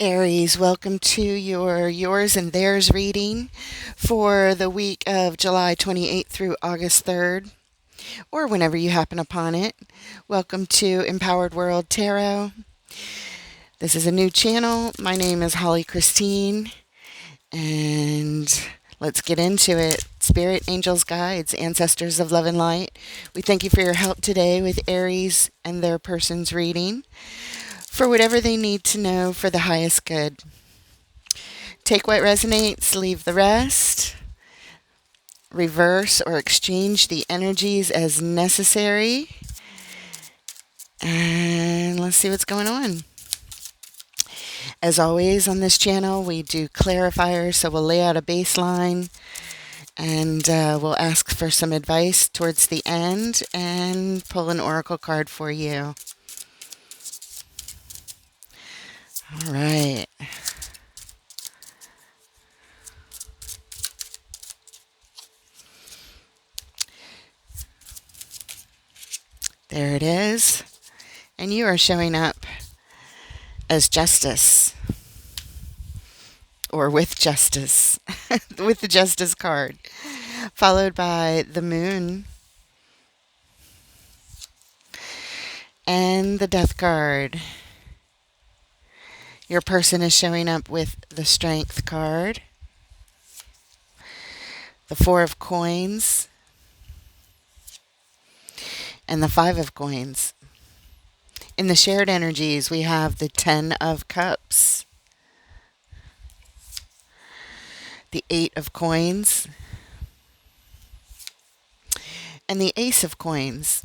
Aries, welcome to your Yours and Theirs reading for the week of July 28th through August 3rd, or whenever you happen upon it. Welcome to Empowered World Tarot. This is a new channel. My name is Holly Christine, and let's get into it. Spirit, angels, guides, ancestors of love and light, we thank you for your help today with Aries and their person's reading, for whatever they need to know for the highest good. Take what resonates, leave the rest. Reverse or exchange the energies as necessary. And let's see what's going on. As always on this channel, we do clarifiers, so we'll lay out a baseline and we'll ask for some advice towards the end and pull an oracle card for you. All right. There it is. And you are showing up as justice, or with justice, with the justice card, followed by the moon and the death card. Your person is showing up with the strength card, the 4 of coins, and the 5 of coins. In the shared energies, we have the 10 of cups, the 8 of coins, and the ace of coins.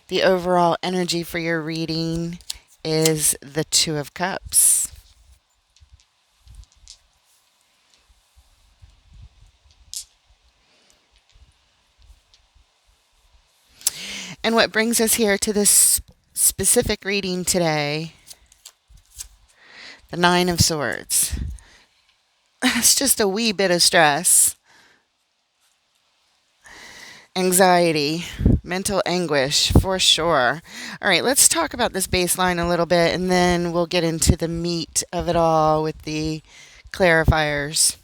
The overall energy for your reading is the 2 of cups. And what brings us here to this specific reading today, the 9 of swords. It's just a wee bit of stress, anxiety, mental anguish for sure. All right, let's talk about this baseline a little bit, and then we'll get into the meat of it all with the clarifiers.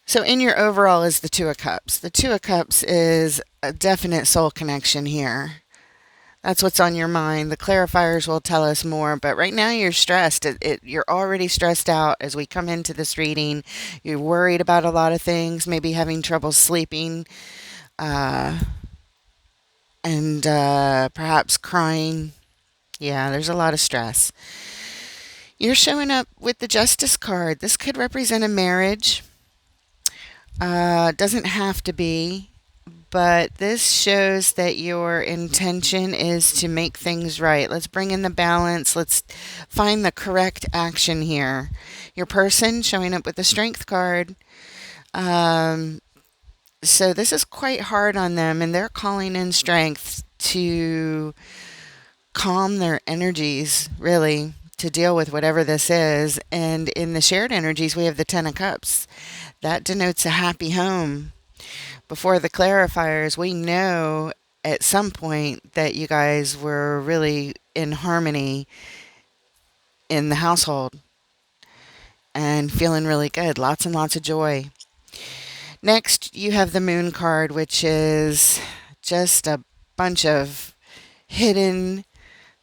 So in your overall is the 2 of cups. The 2 of cups is a definite soul connection here. That's what's on your mind. The clarifiers will tell us more, but right now you're stressed. You're already stressed out as we come into this reading. You're worried about a lot of things, maybe having trouble sleeping, and perhaps crying. Yeah, there's a lot of stress. You're showing up with the Justice card. This could represent a marriage. Doesn't have to be. But this shows that your intention is to make things right. Let's bring in the balance. Let's find the correct action here. Your person showing up with the strength card. So this is quite hard on them, and they're calling in strength to calm their energies, really, to deal with whatever this is. And in the shared energies, we have the 10 of cups. That denotes a happy home. Before the clarifiers, we know at some point that you guys were really in harmony in the household and feeling really good. Lots and lots of joy. Next, you have the moon card, which is just a bunch of hidden,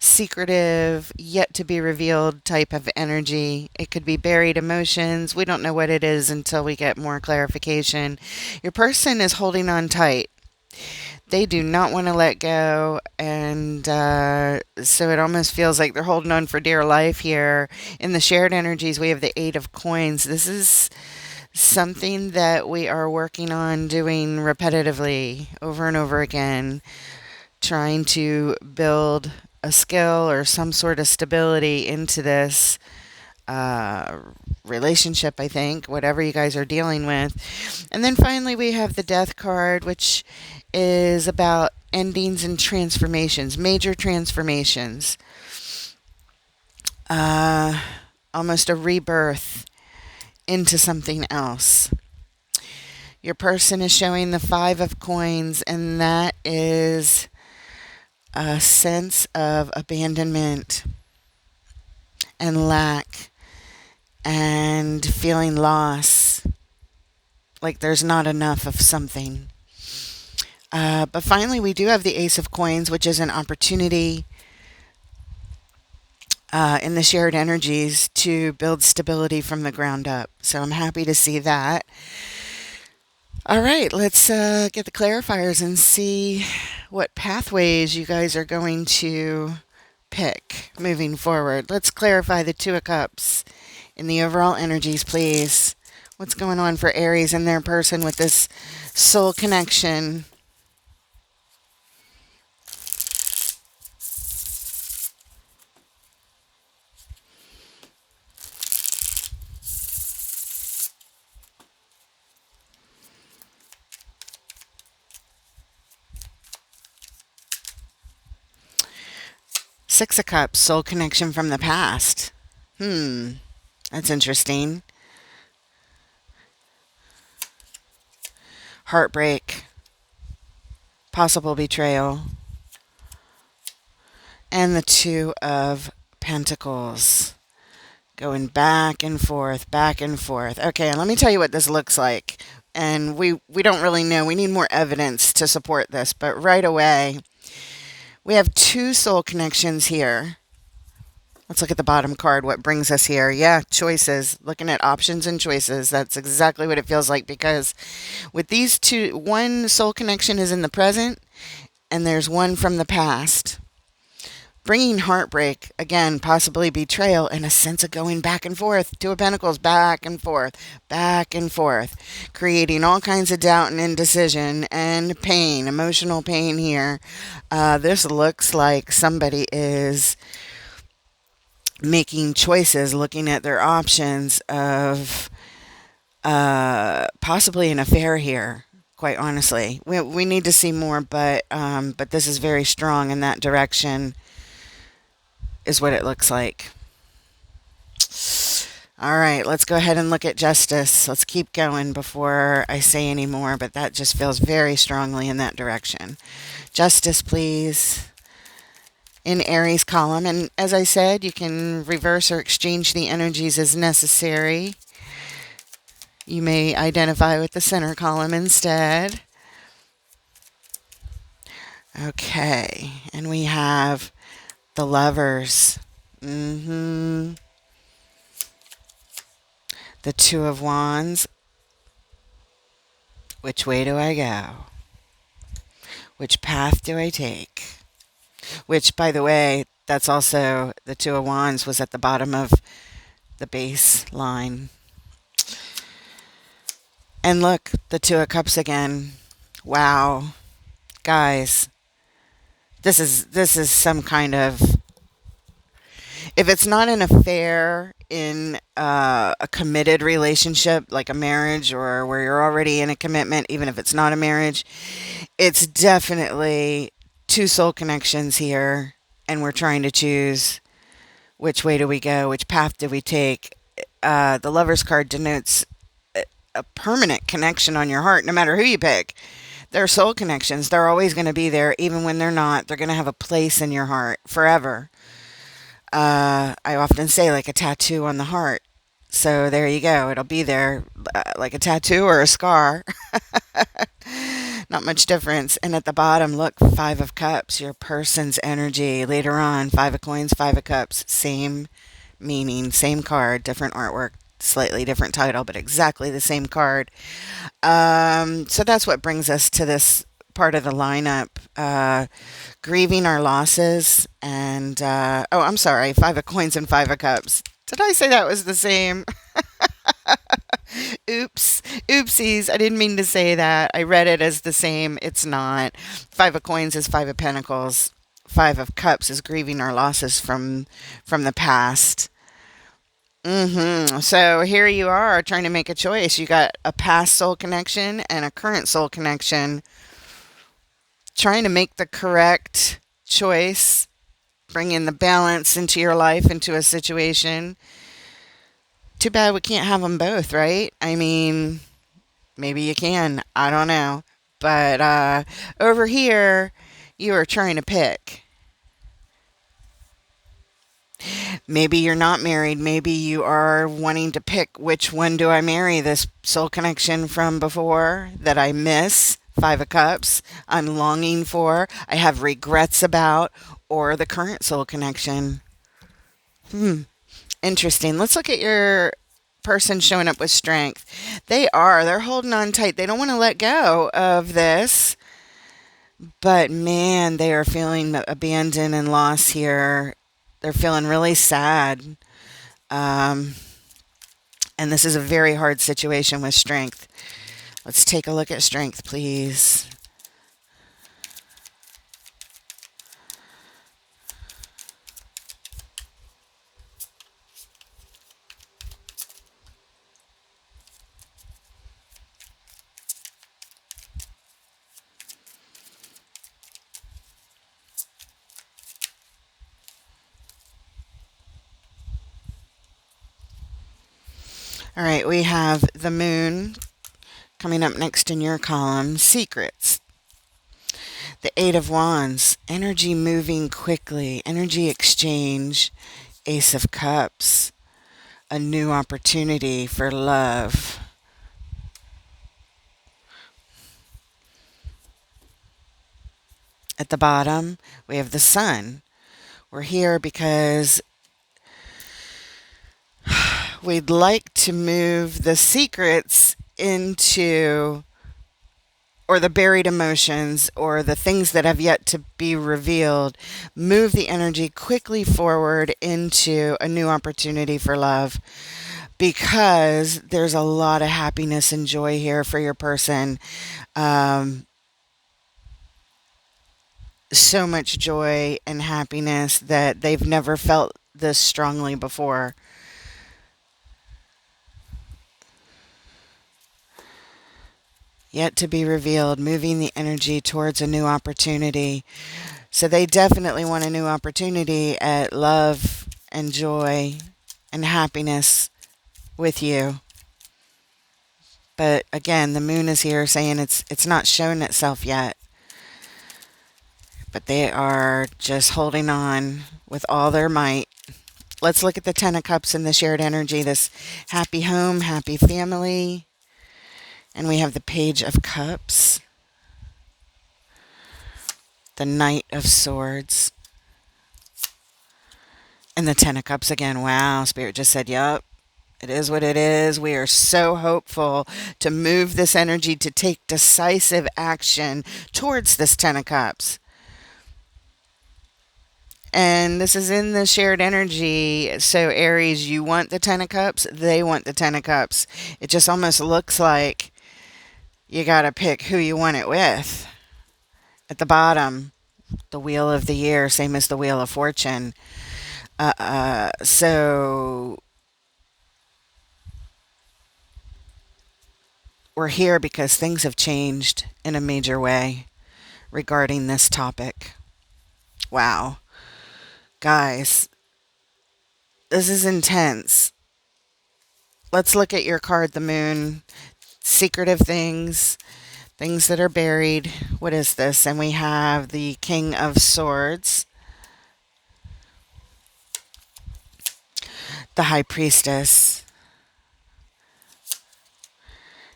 secretive, yet to be revealed type of energy. It could be buried emotions. We don't know what it is until we get more clarification. Your person is holding on tight. They do not want to let go, and so it almost feels like they're holding on for dear life here. In the shared energies, we have the 8 of coins. This is something that we are working on doing repetitively over and over again, trying to build a skill or some sort of stability into this relationship, I think, whatever you guys are dealing with. And then finally we have the death card, which is about endings and transformations, major transformations. Almost a rebirth into something else. Your person is showing the 5 of coins, and that is a sense of abandonment. and lack and feeling loss, like there's not enough of something. But finally, we do have the Ace of Coins, which is an opportunity in the shared energies to build stability from the ground up. So I'm happy to see that. All right, let's get the clarifiers and see what pathways you guys are going to pick moving forward. Let's clarify the Two of Cups in the overall energies, please. What's going on for Aries and their person with this soul connection? Six of Cups, soul connection from the past. That's interesting. Heartbreak, possible betrayal, and the Two of Pentacles. Going back and forth, back and forth. Okay, let me tell you what this looks like. And we don't really know. We need more evidence to support this. But right away, we have two soul connections here. Let's look at the bottom card. What brings us here? Yeah, choices. Looking at options and choices. That's exactly what it feels like, because with these two, one soul connection is in the present and there's one from the past. Bringing heartbreak, again, possibly betrayal, and a sense of going back and forth. Two of Pentacles, back and forth, creating all kinds of doubt and indecision and pain, emotional pain here. This looks like somebody is making choices, looking at their options of possibly an affair here. Quite honestly, we need to see more, but this is very strong in that direction, is what it looks like. All right, let's go ahead and look at justice. Let's keep going before I say any more, but that just feels very strongly in that direction. Justice, please. In Aries column, and as I said, you can reverse or exchange the energies as necessary. You may identify with the center column instead. Okay, and we have the Lovers. The Two of Wands. Which way do I go? Which path do I take? Which, by the way, that's also the Two of Wands was at the bottom of the base line. And look, the Two of Cups again. Wow. Guys, this is some kind of, if it's not an affair in a committed relationship, like a marriage, or where you're already in a commitment, even if it's not a marriage, it's definitely two soul connections here, and we're trying to choose which way do we go, which path do we take. The Lover's card denotes a permanent connection on your heart, no matter who you pick. They're soul connections. They're always going to be there, even when they're not. They're going to have a place in your heart forever. I often say, like a tattoo on the heart. So there you go. It'll be there like a tattoo or a scar. Not much difference. And at the bottom, look, Five of Cups, your person's energy. Later on, Five of Coins, Five of Cups, same meaning, same card, different artwork, slightly different title, but exactly the same card. So that's what brings us to this part of the lineup. Grieving our losses, and oh, I'm sorry, Five of Coins and Five of Cups. Did I say that was the same? Oops. Oopsies. I didn't mean to say that. I read it as the same. It's not. Five of Coins is Five of Pentacles. Five of Cups is grieving our losses from the past. So here you are trying to make a choice. You got a past soul connection and a current soul connection. Trying to make the correct choice, bring in the balance into your life, into a situation. Too bad we can't have them both, right? I mean, maybe you can. I don't know. But over here, you are trying to pick. Maybe you're not married. Maybe you are wanting to pick which one do I marry? This soul connection from before that I miss, Five of Cups, I'm longing for, I have regrets about, or the current soul connection. Interesting. Let's look at your person showing up with strength. They're holding on tight. They don't want to let go of this. But man, they are feeling abandoned and lost here. They're feeling really sad. Um, and this is a very hard situation with strength. Let's take a look at strength, please. All right, we have the moon coming up next in your column. Secrets. The Eight of Wands. Energy moving quickly. Energy exchange. Ace of Cups. A new opportunity for love. At the bottom, we have the sun. We're here because we'd like to move the secrets into, or the buried emotions, or the things that have yet to be revealed, move the energy quickly forward into a new opportunity for love. Because there's a lot of happiness and joy here for your person. So much joy and happiness that they've never felt this strongly before. Yet to be revealed, moving the energy towards a new opportunity. So they definitely want a new opportunity at love and joy and happiness with you. But again, the moon is here saying it's not shown itself yet. But they are just holding on with all their might. Let's look at the Ten of Cups and the shared energy, this happy home, happy family. And we have the Page of Cups, the Knight of Swords, and the Ten of Cups again. Wow, Spirit just said, yup, it is what it is. We are so hopeful to move this energy to take decisive action towards this Ten of Cups. And this is in the shared energy. So Aries, you want the Ten of Cups. They want the Ten of Cups. It just almost looks like you got to pick who you want it with. At the bottom, the Wheel of the Year, same as the Wheel of Fortune. So we're here because things have changed in a major way regarding this topic. Wow. Guys, this is intense. Let's look at your card, the moon. Secretive things, things that are buried. What is this? And we have the King of Swords, the High Priestess,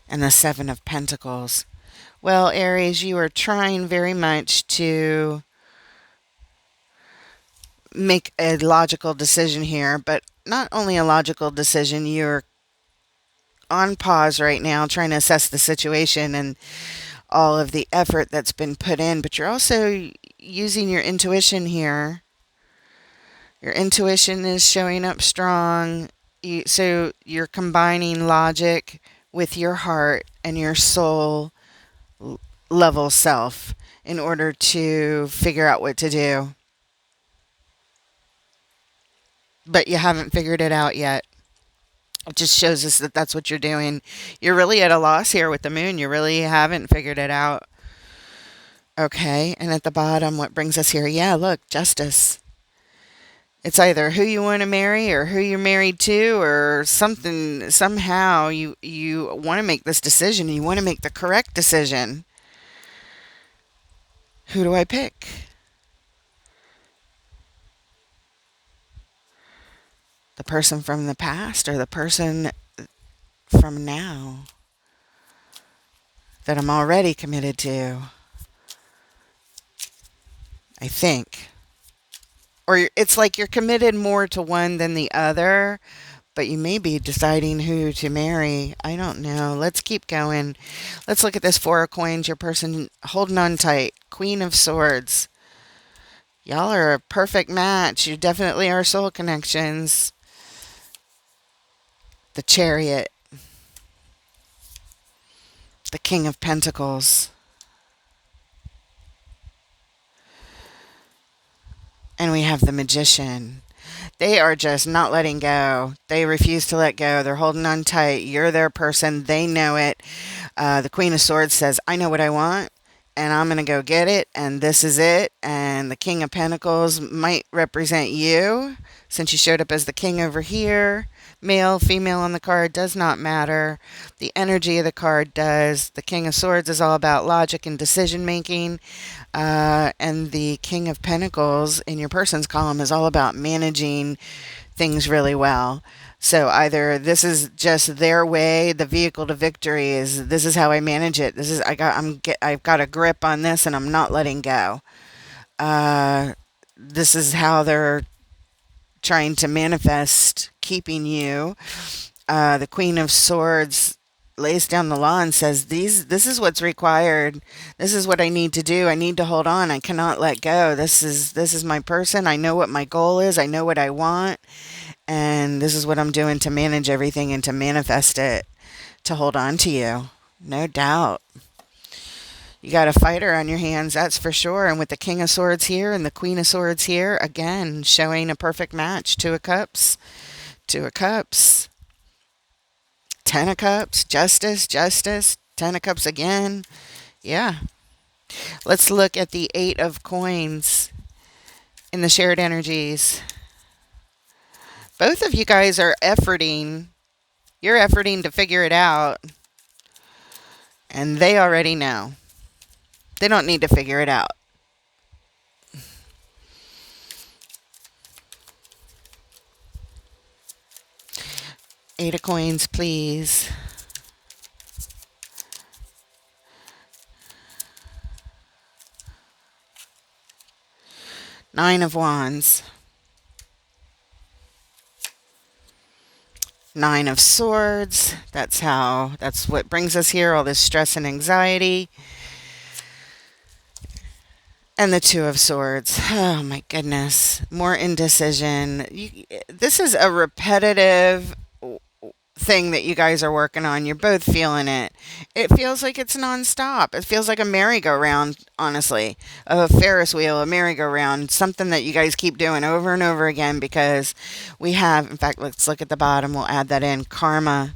and the Seven of Pentacles. Well, Aries, you are trying very much to make a logical decision here, but not only a logical decision, you're on pause right now trying to assess the situation and all of the effort that's been put in, but you're also using your intuition here. Your intuition is showing up strong. So you're combining logic with your heart and your soul level self in order to figure out what to do. But you haven't figured it out yet. It just shows us that that's what you're doing. You're really at a loss here with the moon. You really haven't figured it out. Okay, and at the bottom, what brings us here? Yeah, look, justice. It's either who you want to marry or who you're married to or something. Somehow you want to make this decision. You want to make the correct decision. Who do I pick? The person from the past or the person from now that I'm already committed to, I think. Or it's like you're committed more to one than the other, but you may be deciding who to marry. I don't know. Let's keep going. Let's look at this Four of Coins. Your person holding on tight. Queen of Swords. Y'all are a perfect match. You definitely are soul connections. The Chariot. The King of Pentacles. And we have the Magician. They are just not letting go. They refuse to let go. They're holding on tight. You're their person. They know it. The Queen of Swords says, I know what I want, and I'm going to go get it, and this is it. And the King of Pentacles might represent you, since you showed up as the king over here. Male, female on the card does not matter. The energy of the card does. The King of Swords is all about logic and decision making. And the King of Pentacles in your person's column is all about managing things really well. So either this is just their way, the vehicle to victory is this is how I manage it. This is I've got a grip on this and I'm not letting go. This is how they're trying to manifest keeping you. The Queen of Swords lays down the law and says, this is what's required. This is what I need to do. I need to hold on. I cannot let go. This is my person. I know what my goal is. I know what I want. And this is what I'm doing to manage everything and to manifest it, to hold on to you. No doubt. You got a fighter on your hands, that's for sure. And with the King of Swords here and the Queen of Swords here, again, showing a perfect match. Two of Cups. Two of Cups. Ten of Cups. Justice. Justice. Ten of Cups again. Yeah. Let's look at the Eight of Coins in the shared energies. Both of you guys are efforting. You're efforting to figure it out. And they already know. They don't need to figure it out. Eight of Coins, please. Nine of Wands. Nine of Swords. That's what brings us here, all this stress and anxiety. And the Two of Swords. Oh my goodness. More indecision. This is a repetitive thing that you guys are working on. You're both feeling it. It feels like it's nonstop. It feels like a merry-go-round, honestly. A Ferris wheel, a merry-go-round. Something that you guys keep doing over and over again because we have, in fact, let's look at the bottom. We'll add that in. Karma.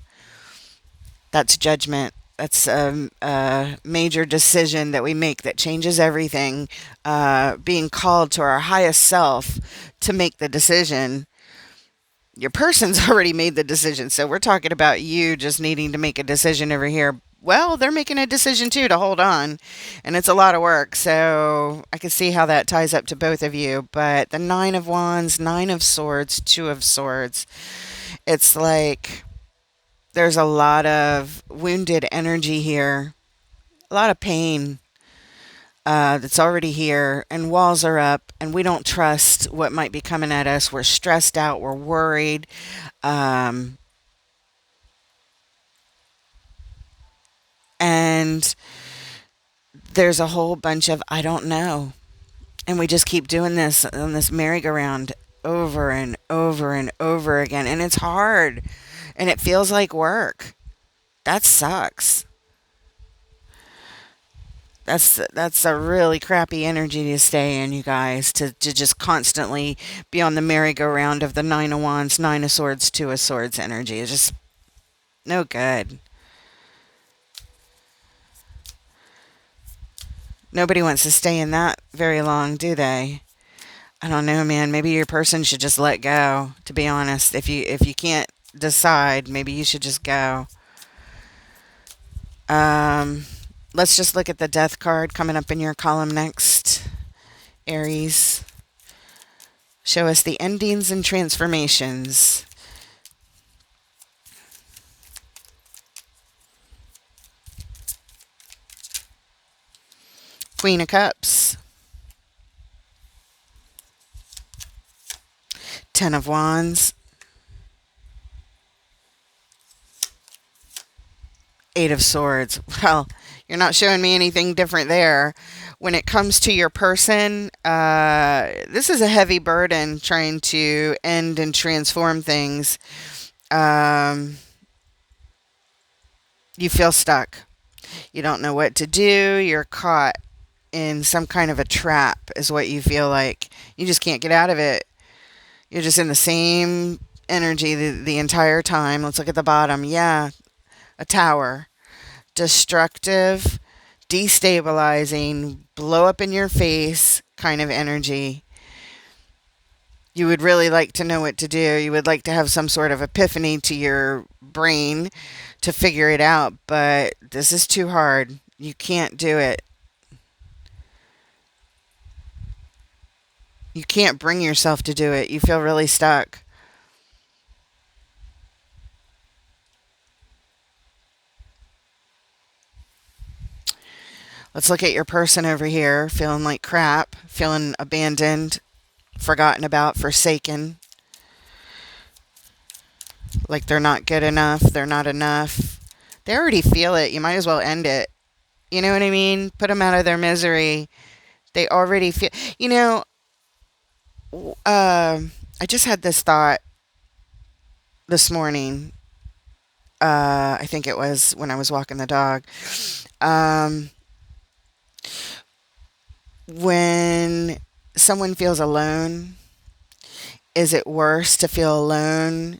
That's judgment. That's a major decision that we make that changes everything. Being called to our highest self to make the decision. Your person's already made the decision. So we're talking about you just needing to make a decision over here. Well, they're making a decision too to hold on. And it's a lot of work. So I can see how that ties up to both of you. But the Nine of Wands, Nine of Swords, Two of Swords. It's like there's a lot of wounded energy here. A lot of pain that's already here. And walls are up. And we don't trust what might be coming at us. We're stressed out. We're worried. And there's a whole bunch of I don't know. And we just keep doing this on this merry-go-round over and over and over again. And it's hard. And it feels like work. That sucks. That's a really crappy energy to stay in, you guys. To just constantly be on the merry-go-round of the Nine of Wands, Nine of Swords, Two of Swords energy. It's just no good. Nobody wants to stay in that very long, do they? I don't know, man. Maybe your person should just let go, to be honest. If you can't decide, maybe you should just go. Let's just look at the Death card coming up in your column next. Aries. Show us the endings and transformations. Queen of Cups, Ten of Wands, Eight of Swords. Well, you're not showing me anything different there. When it comes to your person, this is a heavy burden trying to end and transform things. You feel stuck. You don't know what to do. You're caught in some kind of a trap, is what you feel like. You just can't get out of it. You're just in the same energy the entire time. Let's look at the bottom. Yeah, a tower. Destructive, destabilizing, blow up in your face kind of energy. You would really like to know what to do. You would like to have some sort of epiphany to your brain to figure it out, but this is too hard. You can't do it. You can't bring yourself to do it. You feel really stuck. Let's look at your person over here, feeling like crap, feeling abandoned, forgotten about, forsaken, like they're not good enough, they're not enough. They already feel it. You might as well end it. You know what I mean? Put them out of their misery. They already feel, you know, I just had this thought this morning. I think it was when I was walking the dog. Um, when someone feels alone, is it worse to feel alone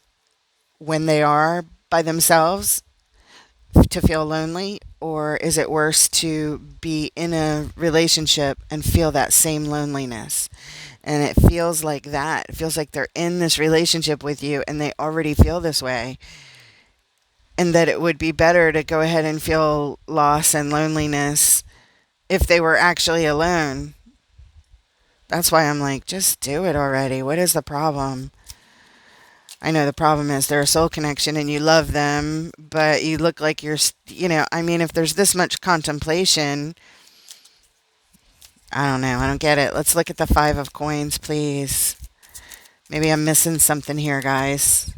when they are by themselves, to feel lonely, or is it worse to be in a relationship and feel that same loneliness? And it feels like that. It feels like they're in this relationship with you and they already feel this way. And that it would be better to go ahead and feel loss and loneliness if they were actually alone. That's why I'm like, just do it already. What is the problem? I know the problem is they're a soul connection and you love them, but you look like you're, I mean, if there's this much contemplation, I don't know. I don't get it. Let's look at the Five of Coins, please. Maybe I'm missing something here, guys.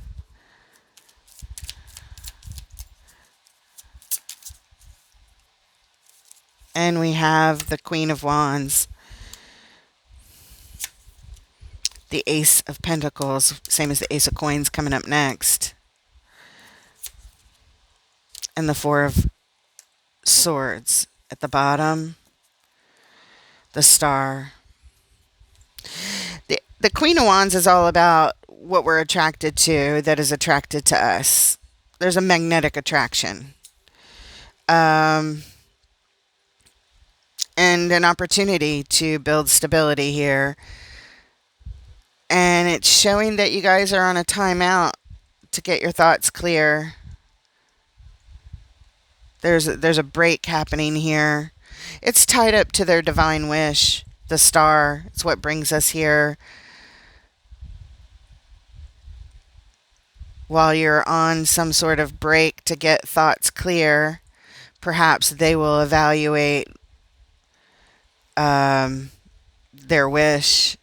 And we have the Queen of Wands. The Ace of Pentacles, same as the Ace of Coins coming up next. And the Four of Swords at the bottom. The Star. The Queen of Wands is all about what we're attracted to that is attracted to us. There's a magnetic attraction. And an opportunity to build stability here. And it's showing that you guys are on a timeout to get your thoughts clear. There's a break happening here. It's tied up to their divine wish. The star. It's what brings us here. While you're on some sort of break to get thoughts clear, perhaps they will evaluate their wish.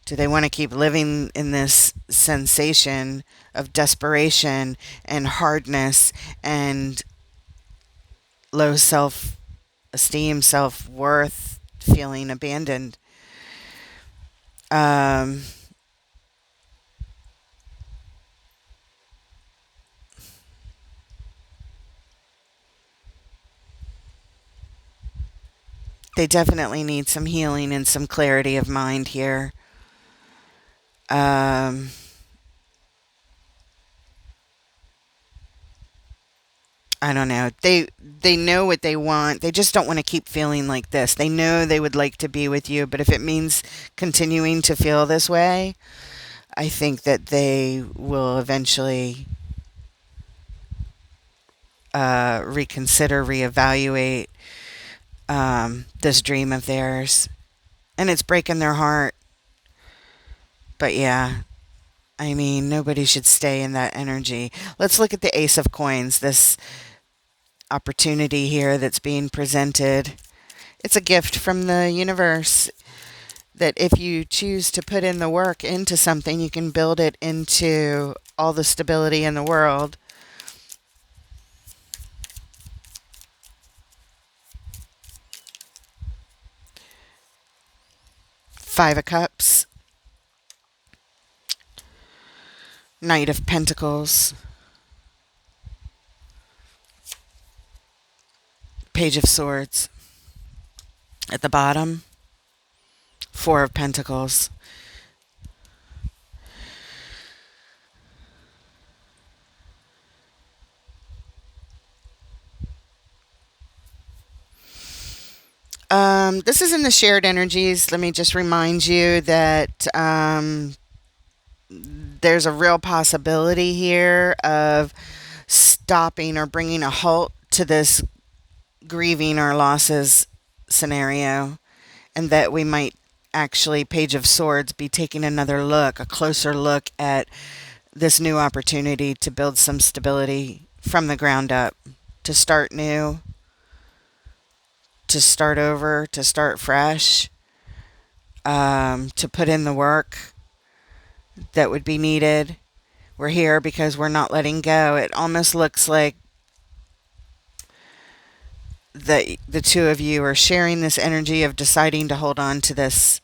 Do they want to keep living in this sensation of desperation and hardness and low self-esteem, self-worth, feeling abandoned? They definitely need some healing and some clarity of mind here. I don't know. They know what they want. They just don't want to keep feeling like this. They know they would like to be with you, but if it means continuing to feel this way, I think that they will eventually reconsider, reevaluate this dream of theirs. And it's breaking their heart. But yeah, I mean, nobody should stay in that energy. Let's look at the Ace of Coins, this opportunity here that's being presented. It's a gift from the universe that if you choose to put in the work into something, you can build it into all the stability in the world. Five of Cups, Knight of Pentacles, Page of Swords. At the bottom, Four of Pentacles. This is in the shared energies. Let me just remind you that there's a real possibility here of stopping or bringing a halt to this grieving or losses scenario, and that we might actually, Page of Swords, be taking another look, a closer look at this new opportunity to build some stability from the ground up, to start new, to start over, to start fresh, to put in the work that would be needed. We're here because we're not letting go. It almost looks like the two of you are sharing this energy of deciding to hold on to this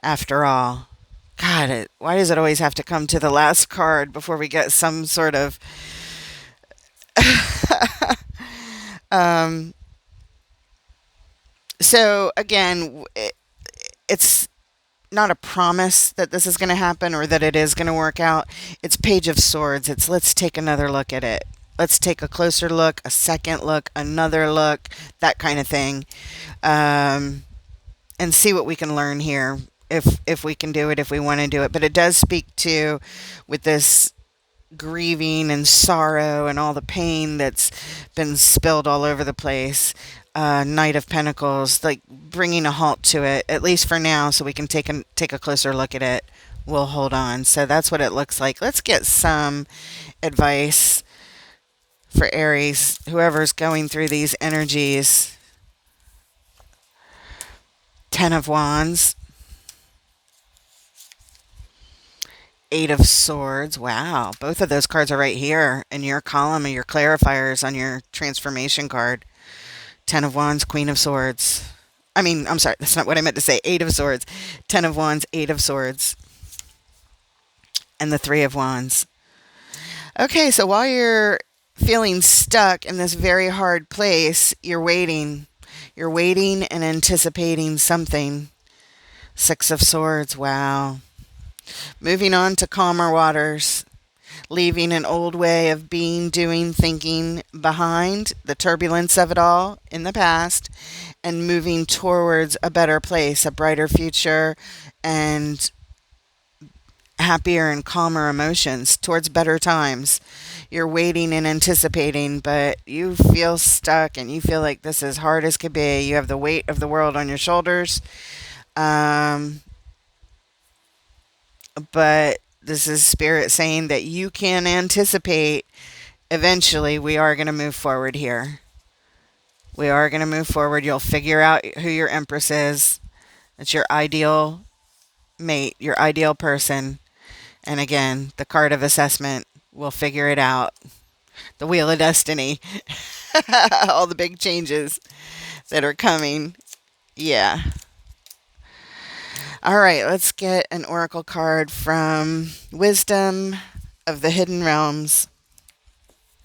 after all. God, why does it always have to come to the last card before we get some sort of so again, it's not a promise that this is going to happen or that it is going to work out. It's Page of Swords. It's let's take another look at it. Let's take a closer look, a second look, another look, that kind of thing, and see what we can learn here. If we can do it, if we want to do it. But it does speak to, with this grieving and sorrow and all the pain that's been spilled all over the place, Knight of Pentacles, like bringing a halt to it, at least for now, so we can take a closer look at it. We'll hold on. So that's what it looks like. Let's get some advice for Aries, whoever's going through these energies. Ten of Wands, Eight of Swords. Wow, both of those cards are right here in your column of your clarifiers on your transformation card. Ten of Wands, Queen of Swords. I'm sorry, that's not what I meant to say. Eight of Swords, Ten of Wands, Eight of Swords, and the Three of Wands. Okay, so while you're feeling stuck in this very hard place, you're waiting. You're waiting and anticipating something. Six of Swords, wow. Moving on to calmer waters. Leaving an old way of being, doing, thinking behind, the turbulence of it all in the past, and moving towards a better place, a brighter future, and happier and calmer emotions, towards better times. You're waiting and anticipating, but you feel stuck and you feel like this is hard as could be. You have the weight of the world on your shoulders. But this is Spirit saying that you can anticipate eventually we are going to move forward here. We are going to move forward. You'll figure out who your Empress is. It's your ideal mate, your ideal person. And again, the card of assessment will figure it out. The Wheel of Destiny. All the big changes that are coming. Yeah. All right, let's get an oracle card from Wisdom of the Hidden Realms.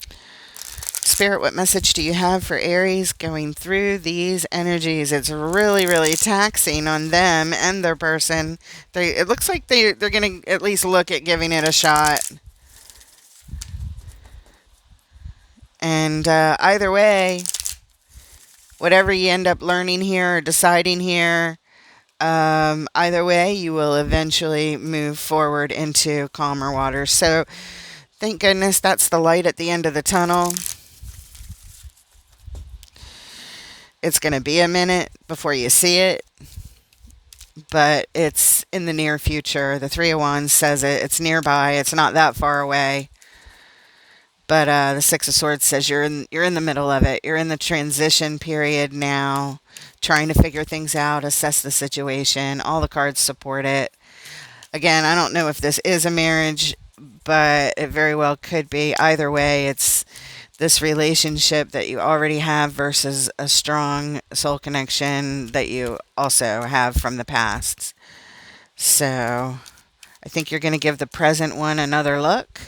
Spirit, what message do you have for Aries going through these energies? It's really, really taxing on them and their person. It looks like they're going to at least look at giving it a shot. And either way, whatever you end up learning here or deciding here, either way, you will eventually move forward into calmer waters. So thank goodness that's the light at the end of the tunnel. It's going to be a minute before you see it, but it's in the near future. The Three of Wands says it. It's nearby. It's not that far away. But the Six of Swords says you're in the middle of it. You're in the transition period now, trying to figure things out, assess the situation. All the cards support it. Again, I don't know if this is a marriage, but it very well could be. Either way, it's this relationship that you already have versus a strong soul connection that you also have from the past. So I think you're going to give the present one another look.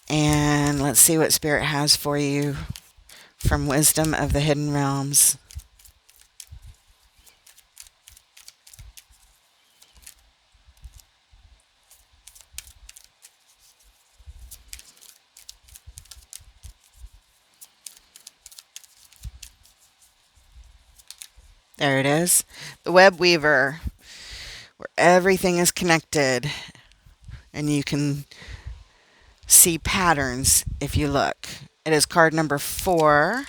And let's see what Spirit has for you from Wisdom of the Hidden Realms. There it is. The Web Weaver, where everything is connected and you can see patterns if you look. It is card number 4.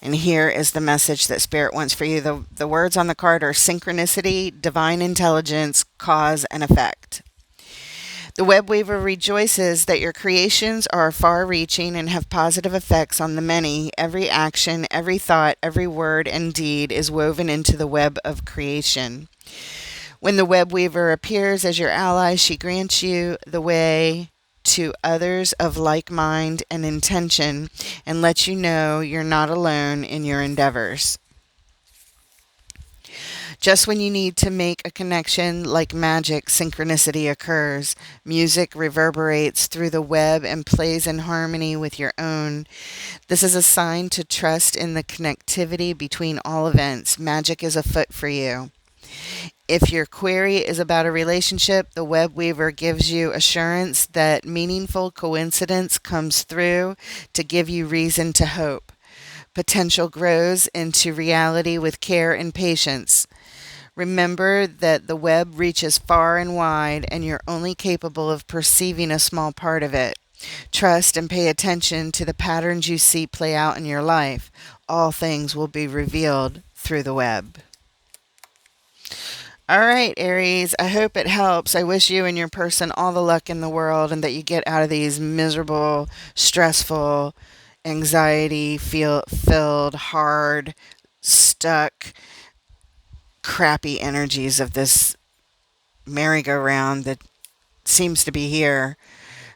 And here is the message that Spirit wants for you. The words on the card are synchronicity, divine intelligence, cause and effect. The Web Weaver rejoices that your creations are far-reaching and have positive effects on the many. Every action, every thought, every word and deed is woven into the web of creation. When the Web Weaver appears as your ally, she grants you the way to others of like mind and intention and lets you know you're not alone in your endeavors. Just when you need to make a connection, like magic, synchronicity occurs. Music reverberates through the web and plays in harmony with your own. This is a sign to trust in the connectivity between all events. Magic is afoot for you. If your query is about a relationship, the Web Weaver gives you assurance that meaningful coincidence comes through to give you reason to hope. Potential grows into reality with care and patience. Remember that the web reaches far and wide, and you're only capable of perceiving a small part of it. Trust and pay attention to the patterns you see play out in your life. All things will be revealed through the web. All right, Aries, I hope it helps. I wish you and your person all the luck in the world and that you get out of these miserable, stressful, anxiety filled, hard, stuck, crappy energies of this merry-go-round that seems to be here.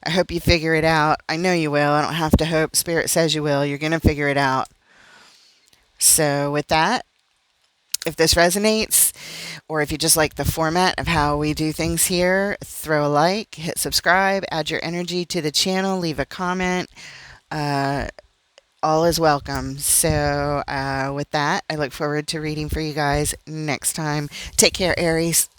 I hope you figure it out. I know you will. I don't have to hope. Spirit says you will. You're going to figure it out. So with that, if this resonates, or if you just like the format of how we do things here, throw a like, hit subscribe, add your energy to the channel, leave a comment. All is welcome. So with that, I look forward to reading for you guys next time. Take care, Aries.